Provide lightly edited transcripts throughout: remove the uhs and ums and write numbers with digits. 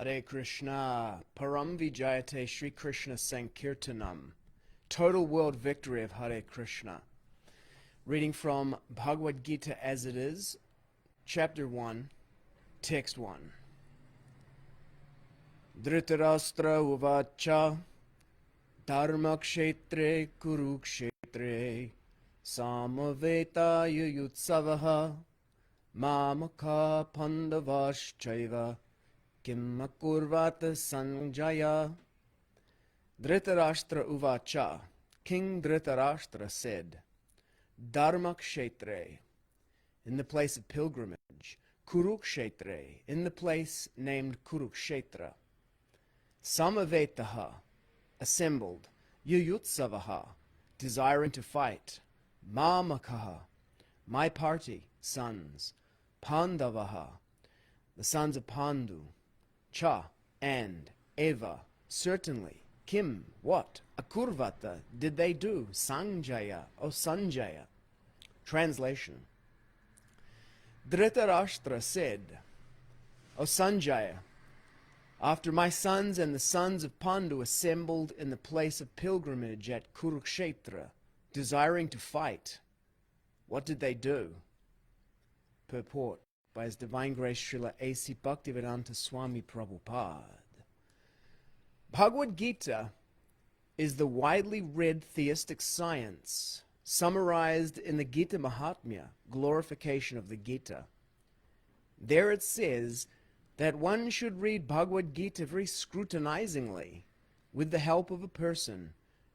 Hare Krishna, Param Vijayate Shri Krishna Sankirtanam, total world victory of Hare Krishna. Reading from Bhagavad-gita as it is, chapter 1, text 1. Dhṛtarāṣṭra uvacha Dharmakṣetre Kurukṣetre Samaveta yuyutsavaha Mamaka Pāṇḍavaścaiva Kim akurvata Sañjaya. Dhṛtarāṣṭra uvacha, King Dhṛtarāṣṭra said, Dharmakṣetre, in the place of pilgrimage, Kurukṣetra, in the place named Kurukṣetra, Samavetaha, assembled, Yuyutsavaha, desiring to fight, Mamakaha, my party, sons, Pāṇḍavaha, the sons of Pāṇḍu, Cha, and, Eva, certainly, Kim, what, Akurvata, did they do, Sañjaya, O Sañjaya. Translation. Dhṛtarāṣṭra said, O Sañjaya, after my sons and the sons of Pāṇḍu assembled in the place of pilgrimage at Kurukṣetra, desiring to fight, what did they do? Purport by His Divine Grace Srila A.C. Bhaktivedanta Swami Prabhupada. Bhagavad-gita is the widely read theistic science summarized in the Gita Mahatmya, glorification of the Gita. There it says that one should read Bhagavad-gita very scrutinizingly with the help of a person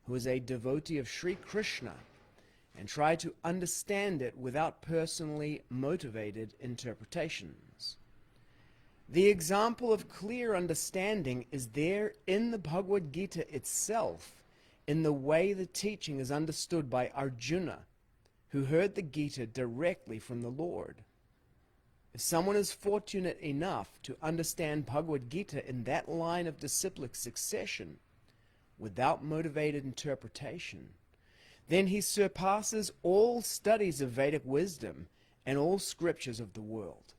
who is a devotee of Sri Krishna and try to understand it without personally motivated interpretations. The example of clear understanding is there in the Bhagavad-gita itself, in the way the teaching is understood by Arjuna, who heard the Gita directly from the Lord. If someone is fortunate enough to understand Bhagavad-gita in that line of disciplic succession, without motivated interpretation, then he surpasses all studies of Vedic wisdom and all scriptures of the world.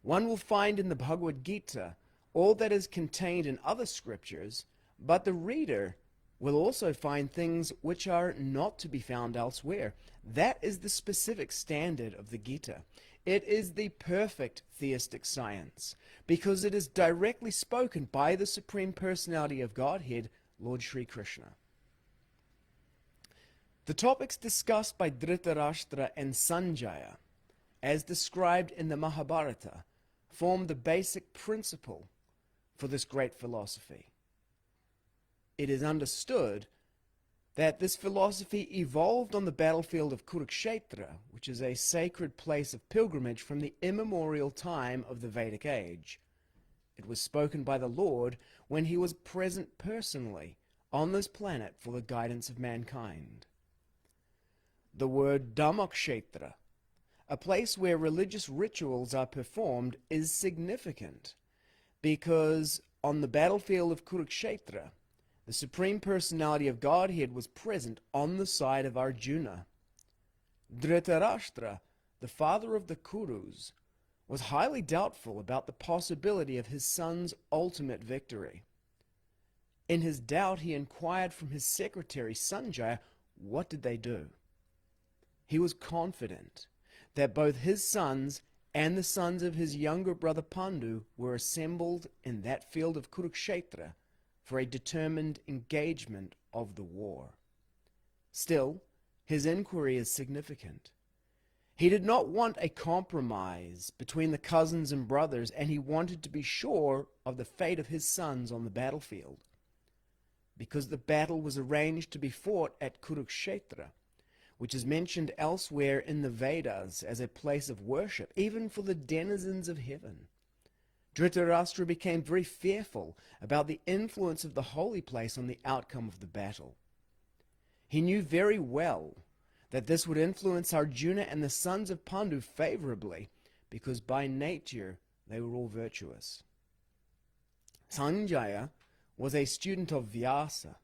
One will find in the Bhagavad-gita all that is contained in other scriptures, but the reader will also find things which are not to be found elsewhere. That is the specific standard of the Gita. It is the perfect theistic science, because it is directly spoken by the Supreme Personality of Godhead, Lord Sri Krishna. The topics discussed by Dhṛtarāṣṭra and Sañjaya, as described in the Mahabharata, form the basic principle for this great philosophy. It is understood that this philosophy evolved on the battlefield of Kurukṣetra, which is a sacred place of pilgrimage from the immemorial time of the Vedic age. It was spoken by the Lord when he was present personally on this planet for the guidance of mankind. The word Dharmakṣetra, a place where religious rituals are performed, is significant because on the battlefield of Kurukṣetra, the Supreme Personality of Godhead was present on the side of Arjuna. Dhṛtarāṣṭra, the father of the Kurus, was highly doubtful about the possibility of his son's ultimate victory. In his doubt, he inquired from his secretary Sañjaya, what did they do? He was confident that both his sons and the sons of his younger brother Pāṇḍu were assembled in that field of Kurukṣetra for a determined engagement of the war. Still, his inquiry is significant. He did not want a compromise between the cousins and brothers, and he wanted to be sure of the fate of his sons on the battlefield. Because the battle was arranged to be fought at Kurukṣetra, which is mentioned elsewhere in the Vedas as a place of worship, even for the denizens of heaven. Dhṛtarāṣṭra became very fearful about the influence of the holy place on the outcome of the battle. He knew very well that this would influence Arjuna and the sons of Pāṇḍu favorably, because by nature they were all virtuous. Sañjaya was a student of Vyasa,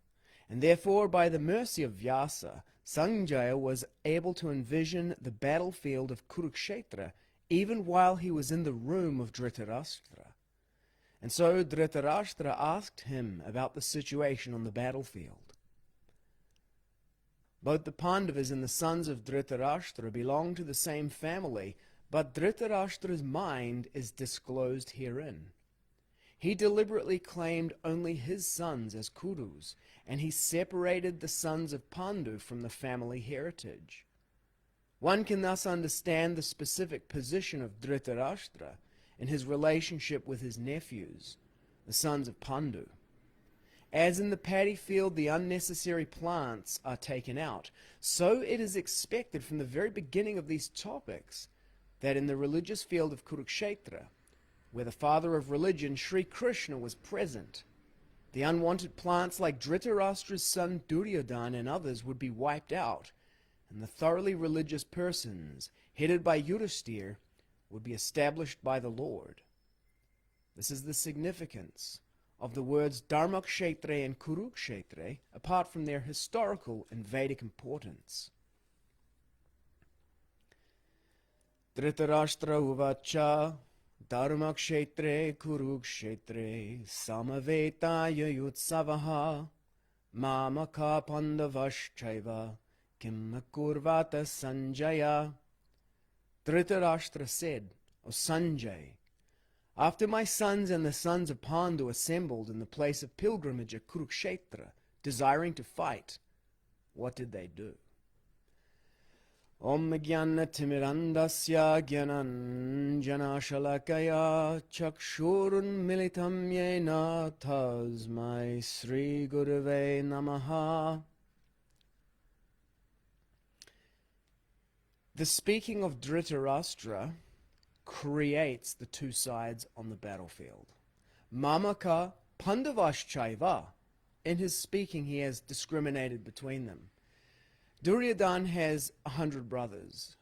and therefore by the mercy of Vyasa, Sañjaya was able to envision the battlefield of Kurukṣetra even while he was in the room of Dhṛtarāṣṭra. And so Dhṛtarāṣṭra asked him about the situation on the battlefield. Both the Pandavas and the sons of Dhṛtarāṣṭra belong to the same family, but Dhṛtarāṣṭra's mind is disclosed herein. He deliberately claimed only his sons as Kurus, and he separated the sons of Pāṇḍu from the family heritage. One can thus understand the specific position of Dhṛtarāṣṭra in his relationship with his nephews, the sons of Pāṇḍu. As in the paddy field the unnecessary plants are taken out, so it is expected from the very beginning of these topics that in the religious field of Kurukṣetra, where the father of religion, Sri Krishna, was present, the unwanted plants like Dhṛtarāṣṭra's son Duryodhana and others would be wiped out, and the thoroughly religious persons, headed by Yudhisthira, would be established by the Lord. This is the significance of the words Dharmakṣetra and Kurukṣetra, apart from their historical and Vedic importance. Dhṛtarāṣṭra uvacha Dharmakṣetre Kurukṣetre Samavetaya yutsavaha Mamaka Pandavaśchaiva Kim kurvata Sañjaya. Dhṛtarāṣṭra said, O Sañjaya, after my sons and the sons of Pāṇḍu assembled in the place of pilgrimage at Kurukṣetra, desiring to fight, what did they do? Om Jnana Timirandasya Jnananjana Shalakaya Chakshurun Militam Yena Tasmai Sri Gurave Namaha. The speaking of Dhṛtarāṣṭra creates the two sides on the battlefield. Mamaka Pandavaśchaiva. In his speaking he has discriminated between them. Duryodhana has 100 brothers,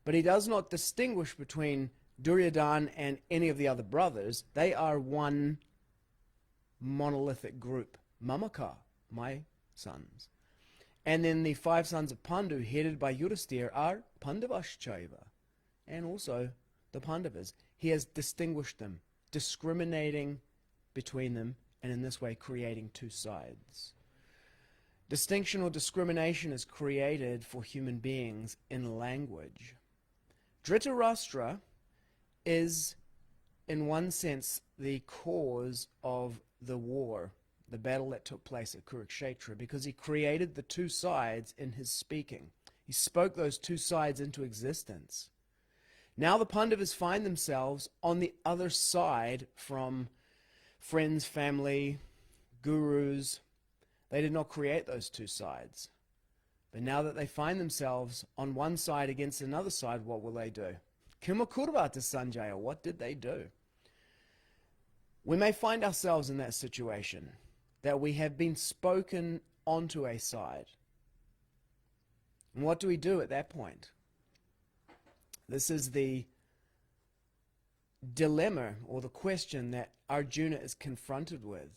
but he does not distinguish between Duryodhana and any of the other brothers. They are one monolithic group. Mamaka, my sons. And then the 5 sons of Pāṇḍu, headed by Yudhisthira, are Pandavaśchaiva, and also the Pandavas. He has distinguished them, discriminating between them, and in this way creating two sides. Distinction or discrimination is created for human beings in language. Dhṛtarāṣṭra is, in one sense, the cause of the war, the battle that took place at Kurukṣetra, because he created the two sides in his speaking. He spoke those two sides into existence. Now the Pandavas find themselves on the other side from friends, family, gurus. They did not create those two sides. But now that they find themselves on one side against another side, what will they do? Kima kurvata Sañjaya, what did they do? We may find ourselves in that situation, that we have been spoken onto a side. And what do we do at that point? This is the dilemma or the question that Arjuna is confronted with.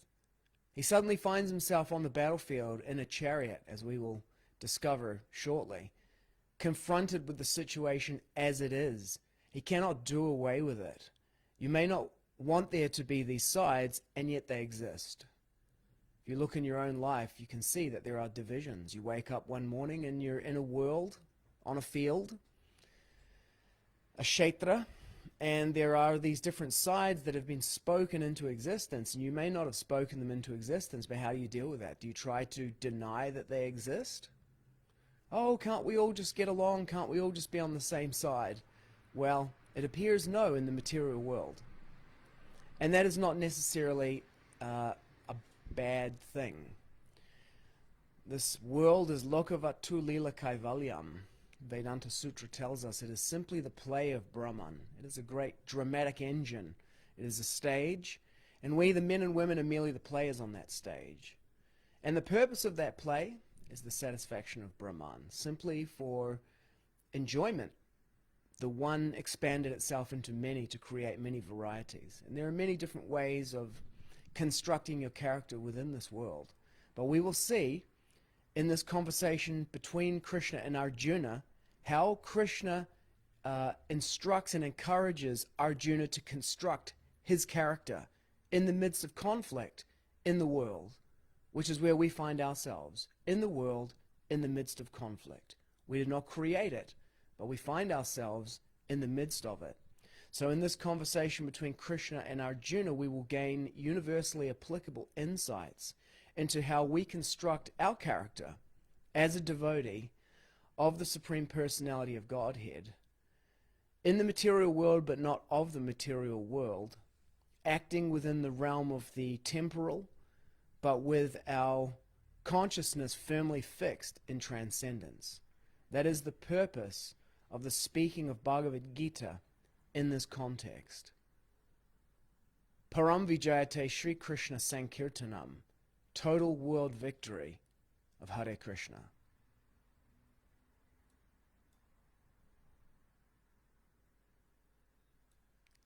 He suddenly finds himself on the battlefield in a chariot, as we will discover shortly, confronted with the situation as it is. He cannot do away with it. You may not want there to be these sides, and yet they exist. If you look in your own life, you can see that there are divisions. You wake up one morning and you're in a world, on a field, a kshetra, and there are these different sides that have been spoken into existence, and you may not have spoken them into existence, but how do you deal with that? Do you try to deny that they exist? Oh, can't we all just get along? Can't we all just be on the same side? Well, it appears no in the material world. And that is not necessarily a bad thing. This world is lokavatu lila kaivalyam. Vedanta Sutra tells us it is simply the play of Brahman. It is a great dramatic engine. It is a stage, and we, the men and women, are merely the players on that stage. And the purpose of that play is the satisfaction of Brahman, simply for enjoyment. The one expanded itself into many to create many varieties. And there are many different ways of constructing your character within this world. But we will see in this conversation between Krishna and Arjuna how Krishna instructs and encourages Arjuna to construct his character in the midst of conflict in the world, which is where we find ourselves, in the world, in the midst of conflict. We did not create it, but we find ourselves in the midst of it. So in this conversation between Krishna and Arjuna, we will gain universally applicable insights into how we construct our character as a devotee of the Supreme Personality of Godhead in the material world, but not of the material world, acting within the realm of the temporal, but with our consciousness firmly fixed in transcendence. That is the purpose of the speaking of Bhagavad-gita in this context. Param Vijayate Sri Krishna Sankirtanam, total world victory of Hare Krishna.